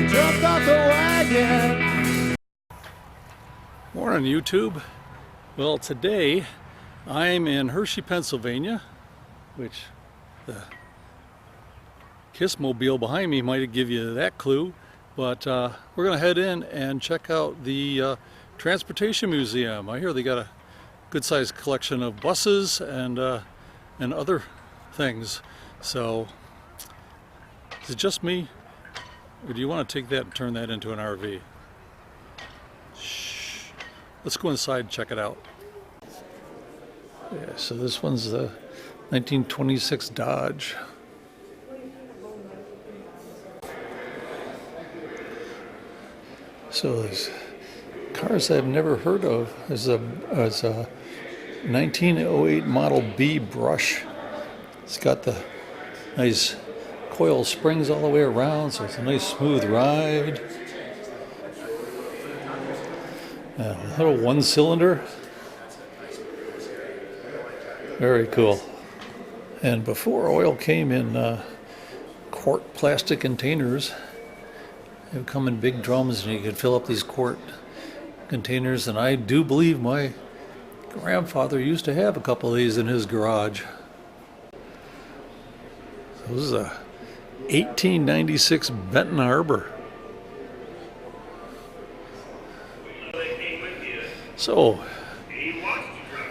jumped off the wagon. Morning, YouTube. Well, today I'm in Hershey, Pennsylvania, which the Kissmobile behind me might give you that clue, but we're going to head in and check out the Transportation Museum. I hear they got a good-sized collection of buses and other things. So, is it just me, or do you want to take that and turn that into an RV? Shh. Let's go inside and check it out. Yeah, so this one's the 1926 Dodge. So there's cars I've never heard of. There's a 1908 Model B brush. It's got the nice coil springs all the way around, so it's a nice smooth ride. A little one-cylinder. Very cool. And before oil came in quart plastic containers, they would come in big drums and you could fill up these quart containers, and I do believe my grandfather used to have a couple of these in his garage. So this is a 1896 Benton Harbor. So,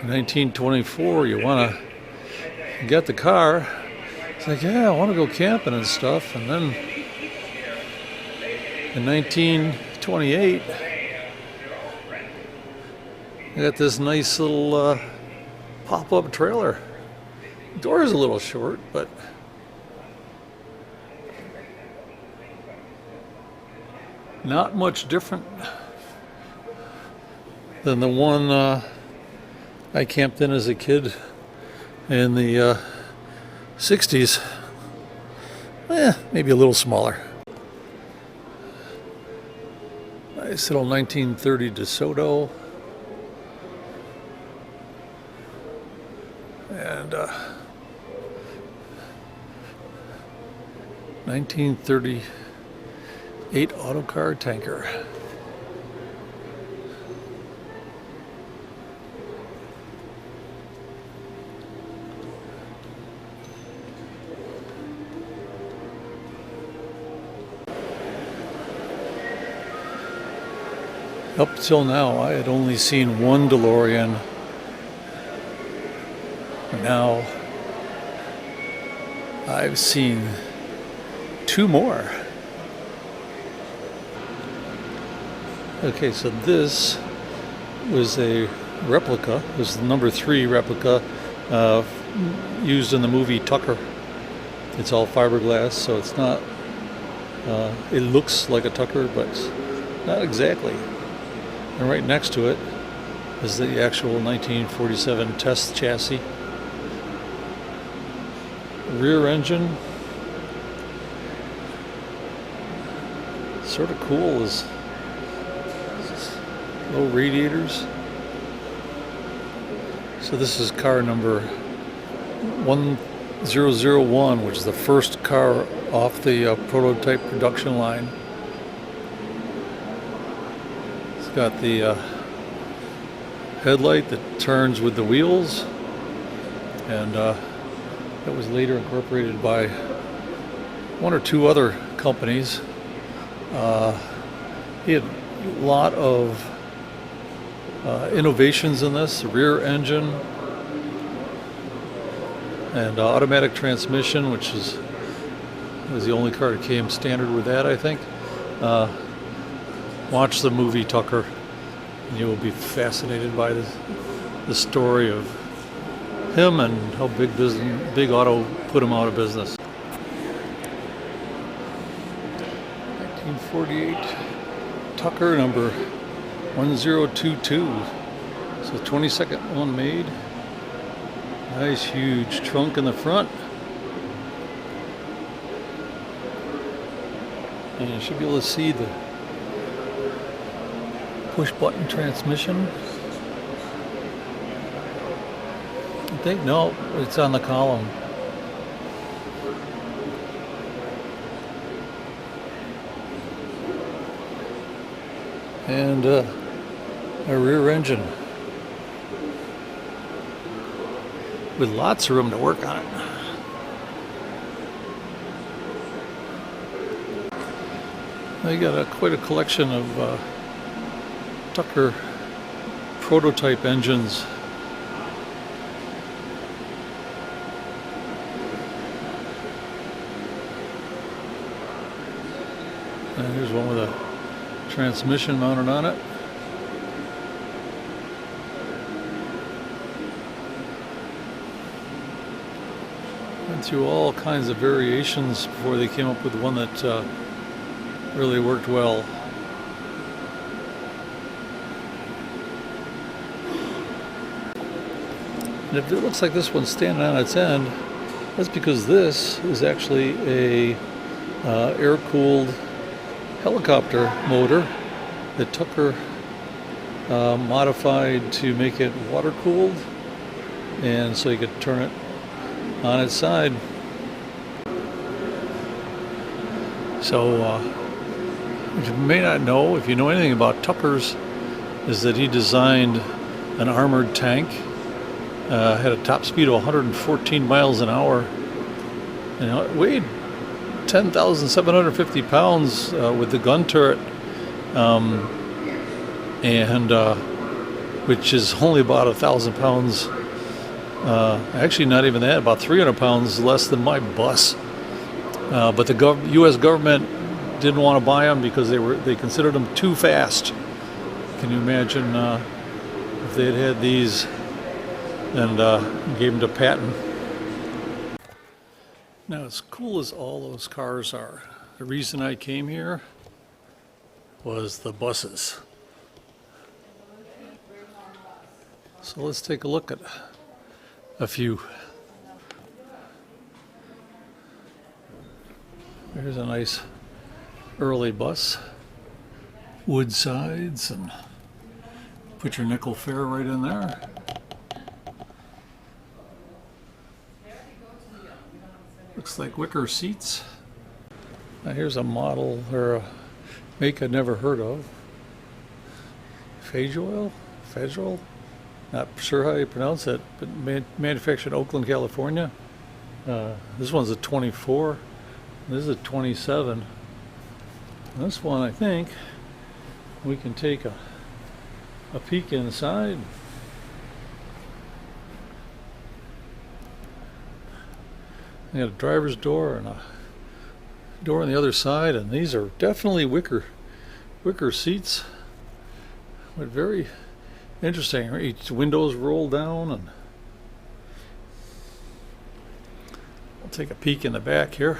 1924, you want to get the car. It's like, yeah, I want to go camping and stuff. And then in 1928, I got this nice little pop-up trailer. The door is a little short, but not much different than the one I camped in as a kid in the 60s. Maybe a little smaller. Nice little 1930 DeSoto. And 1938 autocar tanker. Up till now, I had only seen one DeLorean. Now, I've seen two more. Okay, so this was a replica. This is the number 3 replica used in the movie Tucker. It's all fiberglass, so it's not, it looks like a Tucker, but not exactly. And right next to it is the actual 1947 test chassis. Rear engine. Sort of cool is low radiators. So this is car number 1001, which is the first car off the prototype production line. It's got the headlight that turns with the wheels, and that was later incorporated by one or two other companies. He had a lot of innovations in this: the rear engine and automatic transmission, which was the only car that came standard with that, I think. Watch the movie Tucker, and you will be fascinated by the story of him and how Big Auto put him out of business. 1948 Tucker number 1022. So 22nd one made. Nice huge trunk in the front. And you should be able to see the push button transmission. I think, no, it's on the column. and a rear engine with lots of room to work on it. They got quite a collection of Tucker prototype engines. And here's one with a transmission mounted on it. Went through all kinds of variations before they came up with one that really worked well. And if it looks like this one's standing on its end, that's because this is actually a air-cooled helicopter motor that Tucker modified to make it water-cooled, and so you could turn it on its side. So what you may not know, if you know anything about Tucker's, is that he designed an armored tank, had a top speed of 114 miles an hour, and it weighed 10,750 pounds with the gun turret, and which is only about 1,000 pounds. Actually, not even that, about 300 pounds less than my bus. But the U.S. government didn't want to buy them because they considered them too fast. Can you imagine if they had these and gave them to patent? Now, as cool as all those cars are, the reason I came here was the buses. So let's take a look at a few. There's a nice early bus, wood sides, and put your nickel fare right in there. Looks like wicker seats. Now here's a model or a make I'd never heard of. Federal? Not sure how you pronounce it, but manufactured in Oakland, California. This one's a 24. This is a 27. And this one, I think, we can take a peek inside. They got a driver's door and a door on the other side, and these are definitely wicker seats. But very interesting. Each window's rolled down, and I'll take a peek in the back here.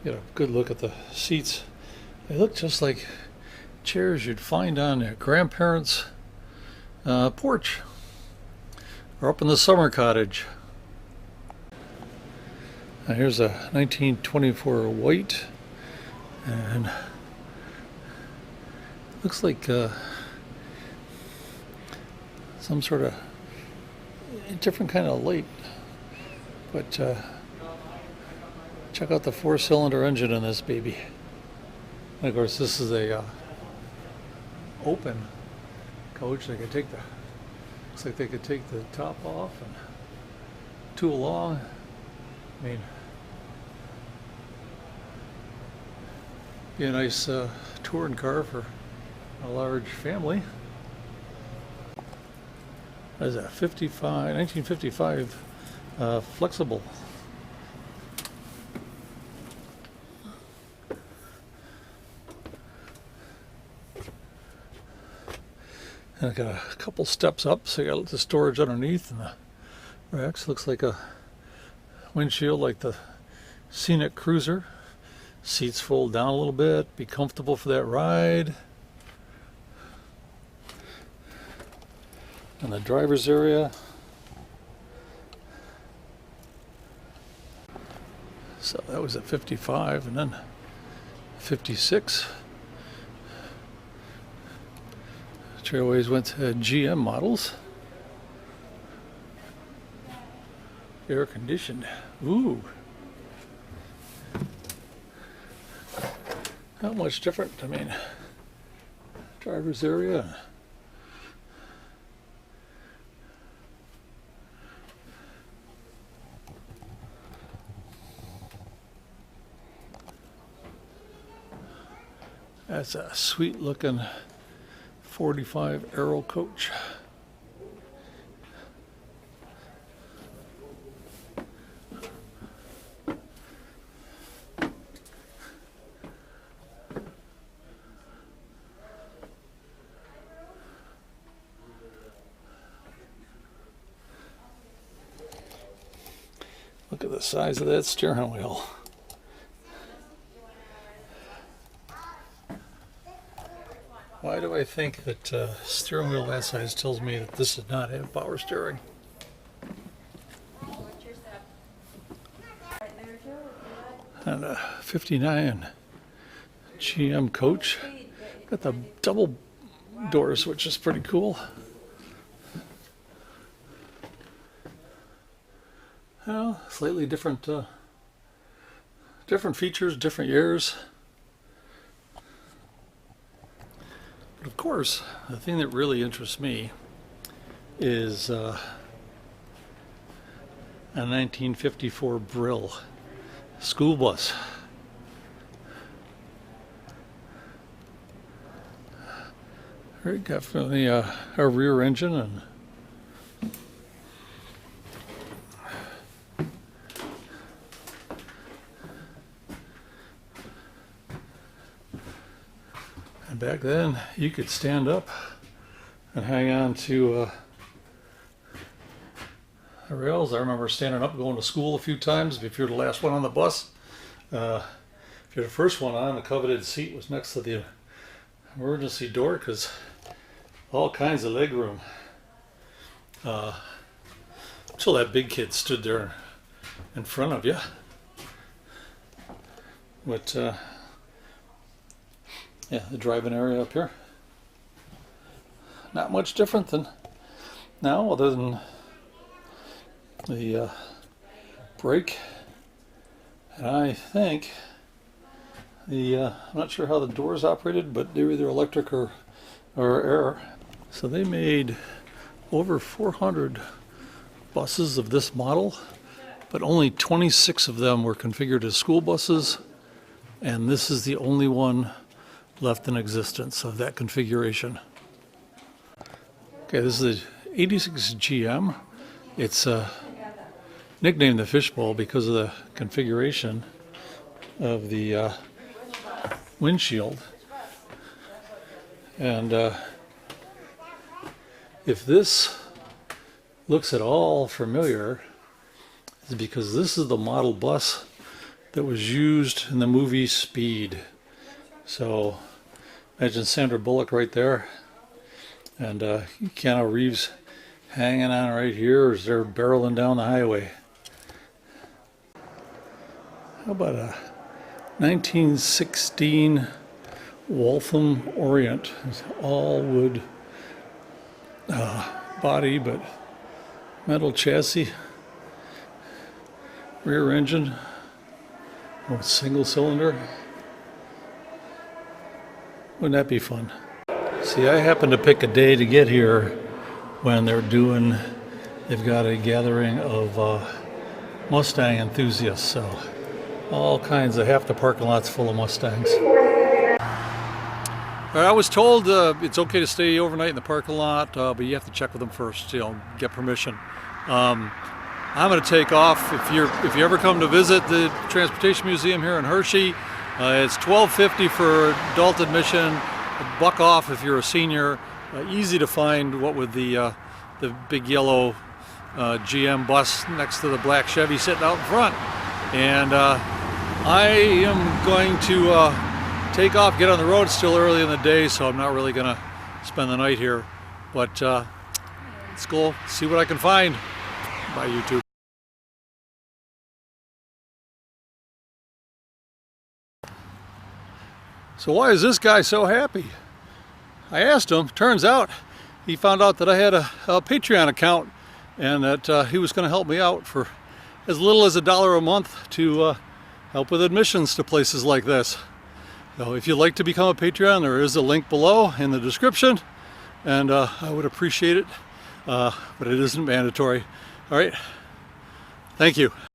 Get a good look at the seats. They look just like chairs you'd find on a grandparents' porch or up in the summer cottage. Now here's a 1924 white, and looks like some sort of different kind of light, but check out the 4-cylinder engine in this baby. And of course, this is a open coach. They could take the, looks like they could take the top off and tool along. I mean, be a nice touring car for a large family. That is a 1955 flexible. And I got a couple steps up, so you got the storage underneath, and the racks. Looks like a windshield like the Scenic Cruiser. Seats fold down a little bit, be comfortable for that ride. And the driver's area. So that was at 55, and then 56. Trailways went to GM models. Air conditioned. Ooh. Not much different. I mean, driver's area. That's a sweet looking 45 Aero coach. Look at the size of that steering wheel. Why do I think that steering wheel that size tells me that this does not have power steering? And a 59 GM coach. Got the double doors, which is pretty cool. Well, slightly different different features, different years. But of course, the thing that really interests me is a 1954 Brill school bus. Very definitely a rear engine and back then, you could stand up and hang on to the rails. I remember standing up going to school a few times. If you're the last one on the bus, if you're the first one on, the coveted seat was next to the emergency door because all kinds of leg room. Until that big kid stood there in front of you. But yeah, the driving area up here. Not much different than now, other than the brake. And I think I'm not sure how the doors operated, but they're either electric or air. So they made over 400 buses of this model, but only 26 of them were configured as school buses, and this is the only one left in existence of that configuration. Okay, this is the 86 GM. It's nicknamed the fishbowl because of the configuration of the windshield. And if this looks at all familiar, it's because this is the model bus that was used in the movie Speed. So imagine Sandra Bullock right there, and Keanu Reeves hanging on right here as they're barreling down the highway. How about a 1916 Waltham Orient? It's all wood body, but metal chassis, rear engine, single cylinder. Wouldn't that be fun? See, I happened to pick a day to get here when they've got a gathering of Mustang enthusiasts, so all kinds of, half the parking lot's full of Mustangs. I was told it's okay to stay overnight in the parking lot, but you have to check with them first, get permission. I'm going to take off. If you ever come to visit the Transportation Museum here in Hershey, it's $12.50 for adult admission, $1 off if you're a senior. Easy to find, what with the big yellow GM bus next to the black Chevy sitting out in front. And I am going to take off, get on the road. It's still early in the day, so I'm not really going to spend the night here. But let's go see what I can find. Bye, YouTube. So why is this guy so happy? I asked him. Turns out he found out that I had a Patreon account and that he was going to help me out for as little as $1 a month to help with admissions to places like this. So if you'd like to become a Patreon, there is a link below in the description, and I would appreciate it, but it isn't mandatory. All right, thank you.